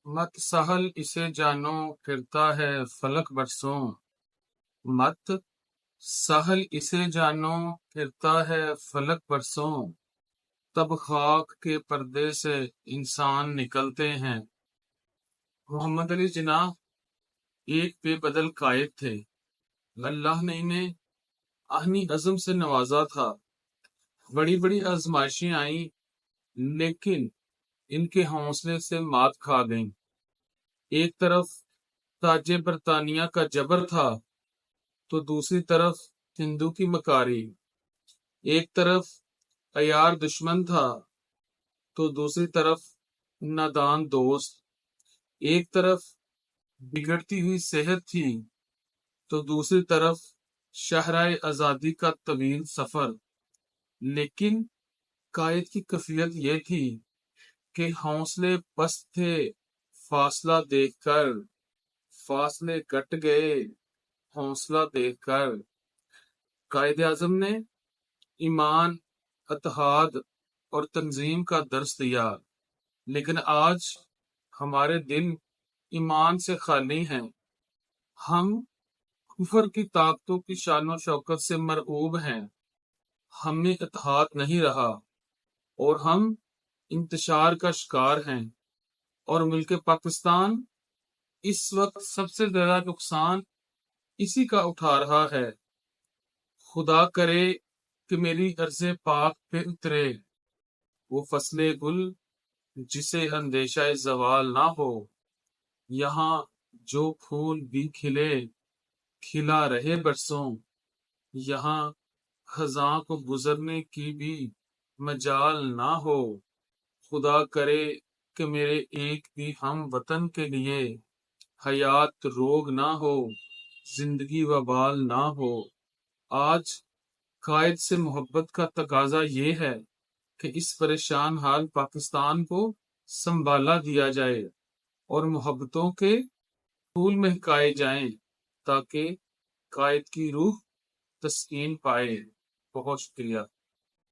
مت سہل اسے جانو پھرتا ہے فلک برسوں، مت سہل اسے جانو پھرتا ہے فلک برسوں، تب خاک کے پردے سے انسان نکلتے ہیں۔ محمد علی جناح ایک بے بدل قائد تھے۔ اللہ نے انہیں آہنی عزم سے نوازا تھا۔ بڑی بڑی آزمائشیں آئیں لیکن ان کے حوصلے سے مات کھا گئیں۔ ایک طرف تاج برطانیہ کا جبر تھا تو دوسری طرف ہندو کی مکاری، ایک طرف عیار دشمن تھا تو دوسری طرف نادان دوست، ایک طرف بگڑتی ہوئی صحت تھی تو دوسری طرف شاہراہ آزادی کا طویل سفر۔ لیکن قائد کی کیفیت یہ تھی کہ حوصلے پست تھے، فاصلہ دیکھ کر فاصلے کٹ گئے، حوصلہ دیکھ کر۔ قائد اعظم نے ایمان، اتحاد اور تنظیم کا درس دیا، لیکن آج ہمارے دل ایمان سے خالی ہیں۔ ہم کفر کی طاقتوں کی شان و شوکت سے مرعوب ہیں، ہم میں اتحاد نہیں رہا اور ہم انتشار کا شکار ہیں، اور ملک پاکستان اس وقت سب سے زیادہ نقصان اسی کا اٹھا رہا ہے۔ خدا کرے کہ میری عرض پاک پہ اترے وہ فصل گل جسے اندیشہ زوال نہ ہو، یہاں جو پھول بھی کھلے کھلا رہے برسوں، یہاں خزاں کو گزرنے کی بھی مجال نہ ہو۔ خدا کرے کہ میرے ایک بھی ہم وطن کے لیے حیات روگ نہ ہو، زندگی وبال نہ ہو۔ آج قائد سے محبت کا تقاضا یہ ہے کہ اس پریشان حال پاکستان کو سنبھالا دیا جائے اور محبتوں کے پھول مہکائے جائیں تاکہ قائد کی روح تسکین پائے۔ بہت شکریہ۔